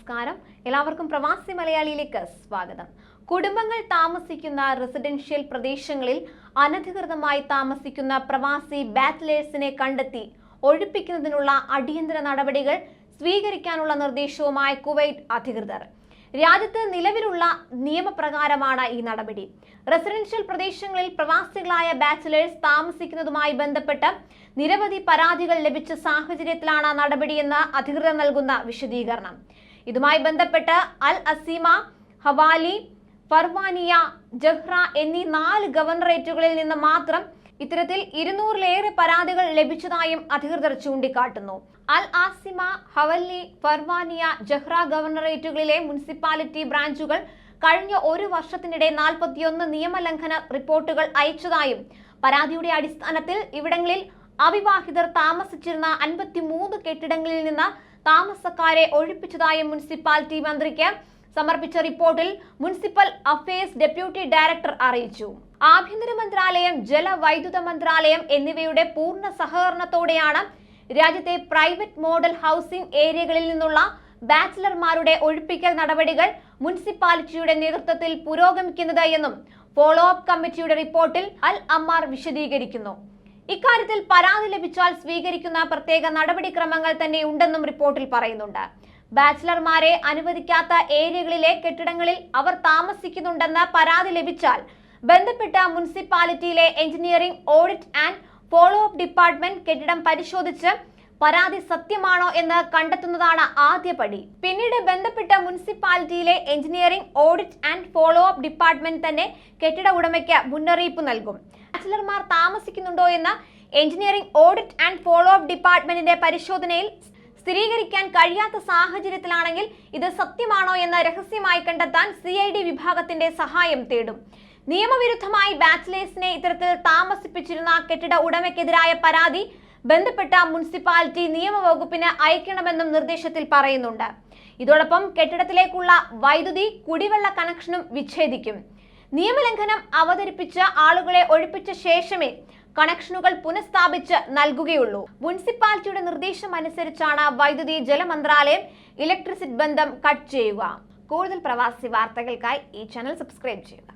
നമസ്കാരം. എല്ലാവർക്കും പ്രവാസി മലയാളിയിലേക്ക് സ്വാഗതം. കുടുംബങ്ങൾ താമസിക്കുന്ന റെസിഡൻഷ്യൽ പ്രദേശങ്ങളിൽ അനധികൃതമായി താമസിക്കുന്ന പ്രവാസി ബാച്ചിലേഴ്സിനെ കണ്ടെത്തി ഒഴിപ്പിക്കുന്നതിനുള്ള അടിയന്തര നടപടികൾ സ്വീകരിക്കാനുള്ള നിർദ്ദേശവുമായി കുവൈറ്റ് അധികൃതർ. രാജ്യത്ത് നിലവിലുള്ള നിയമപ്രകാരമാണ് ഈ നടപടി. റെസിഡൻഷ്യൽ പ്രദേശങ്ങളിൽ പ്രവാസികളായ ബാച്ചിലേഴ്സ് താമസിക്കുന്നതുമായി ബന്ധപ്പെട്ട് നിരവധി പരാതികൾ ലഭിച്ച സാഹചര്യത്തിലാണ് നടപടിയെന്ന് അധികൃതർ നൽകുന്ന വിശദീകരണം. ഇതുമായി ബന്ധപ്പെട്ട് അൽ അസീമ, ഹവാലി, ഫർവാനിയ, ജഹ്റ എന്നീ 4 ഗവർണറേറ്റുകളിൽ നിന്ന് മാത്രം ഇത്തരത്തിൽ 200-ലേറെ പരാതികൾ ലഭിച്ചതായും അധികൃതർ ചൂണ്ടിക്കാട്ടുന്നു. അൽ ആസിമ, ഹവല്ലി, ഫർവാനിയ, ജഹ്റ ഗവർണറേറ്റുകളിലെ മുനിസിപ്പാലിറ്റി ബ്രാഞ്ചുകൾ കഴിഞ്ഞ 1 വർഷത്തിനിടെ 41 നിയമലംഘന റിപ്പോർട്ടുകൾ അയച്ചതായും പരാതിയുടെ അടിസ്ഥാനത്തിൽ ഇവിടങ്ങളിൽ അവിവാഹിതർ താമസിച്ചിരുന്ന 53 കെട്ടിടങ്ങളിൽ നിന്ന് താമസക്കാരെ ഒഴിപ്പിച്ചതായും മുനിസിപ്പാലിറ്റി മന്ത്രിക്ക് സമർപ്പിച്ച റിപ്പോർട്ടിൽ മുനിസിപ്പൽ അഫയേഴ്സ് ഡെപ്യൂട്ടി ഡയറക്ടർ അറിയിച്ചു. ആഭ്യന്തര മന്ത്രാലയം, ജലവൈദ്യുത മന്ത്രാലയം എന്നിവയുടെ പൂർണ്ണ സഹകരണത്തോടെയാണ് രാജ്യത്തെ പ്രൈവറ്റ് മോഡൽ ഹൗസിംഗ് ഏരിയകളിൽ നിന്നുള്ള ബാച്ചിലർമാരുടെ ഒഴിപ്പിക്കൽ നടപടികൾ മുനിസിപ്പാലിറ്റിയുടെ നേതൃത്വത്തിൽ പുരോഗമിക്കുന്നത് എന്നും ഫോളോ അപ്പ് കമ്മിറ്റിയുടെ റിപ്പോർട്ടിൽ അൽ അമ്മാർ വിശദീകരിക്കുന്നു. ഇക്കാര്യത്തിൽ പരാതി ലഭിച്ചാൽ സ്വീകരിക്കുന്ന പ്രത്യേക നടപടിക്രമങ്ങൾ തന്നെ ഉണ്ടെന്നും റിപ്പോർട്ടിൽ പറയുന്നുണ്ട്. ബാച്ചിലർമാരെ അനുവദിക്കാത്ത ഏരിയകളിലെ കെട്ടിടങ്ങളിൽ അവർ താമസിക്കുന്നുണ്ടെന്ന പരാതി ലഭിച്ചാൽ ബന്ധപ്പെട്ട മുനിസിപ്പാലിറ്റിയിലെ engineering, audit and follow up department കെട്ടിടം പരിശോധിച്ച് പരാതി സത്യമാണോ എന്ന് കണ്ടെത്തുന്നതാണ് ആദ്യപടി. പിന്നീട് ബന്ധപ്പെട്ട മുനിസിപ്പാലിറ്റിയിലെ engineering, audit and follow up department തന്നെ കെട്ടിട ഉടമയ്ക്ക് മുന്നറിയിപ്പ് നൽകും. ബാച്ചിലർമാർ താമസിക്കുന്നുണ്ടോ എന്ന് engineering, audit and follow up ഡിപ്പാർട്ട്മെന്റിന്റെ പരിശോധനയിൽ സ്ഥിരീകരിക്കാൻ കഴിയാത്ത സാഹചര്യത്തിലാണെങ്കിൽ ഇത് സത്യമാണോ എന്ന് രഹസ്യമായി കണ്ടെത്താൻ CID വിഭാഗത്തിന്റെ സഹായം തേടും. നിയമവിരുദ്ധമായി ബാച്ചിലേഴ്സിനെ ഇത്തരത്തിൽ താമസിപ്പിച്ചിരുന്ന കെട്ടിട ഉടമയ്ക്കെതിരായ പരാതി ബന്ധപ്പെട്ട മുനിസിപ്പാലിറ്റി നിയമവകുപ്പിന് അയക്കണമെന്നും നിർദ്ദേശത്തിൽ പറയുന്നുണ്ട്. ഇതോടൊപ്പം കെട്ടിടത്തിലേക്കുള്ള വൈദ്യുതി, കുടിവെള്ള കണക്ഷനും വിച്ഛേദിക്കും. നിയമലംഘനം അവതരിപ്പിച്ച ആളുകളെ ഒഴിപ്പിച്ച ശേഷമേ കണക്ഷനുകൾ പുനഃസ്ഥാപിച്ച് നൽകുകയുള്ളൂ. മുനിസിപ്പാലിറ്റിയുടെ നിർദ്ദേശം അനുസരിച്ചാണ് വൈദ്യുതി ജലമന്ത്രാലയം ഇലക്ട്രിസിറ്റി ബന്ധം കട്ട് ചെയ്യുക. കൂടുതൽ പ്രവാസി വാർത്തകൾക്കായി ഈ ചാനൽ സബ്സ്ക്രൈബ് ചെയ്യുക.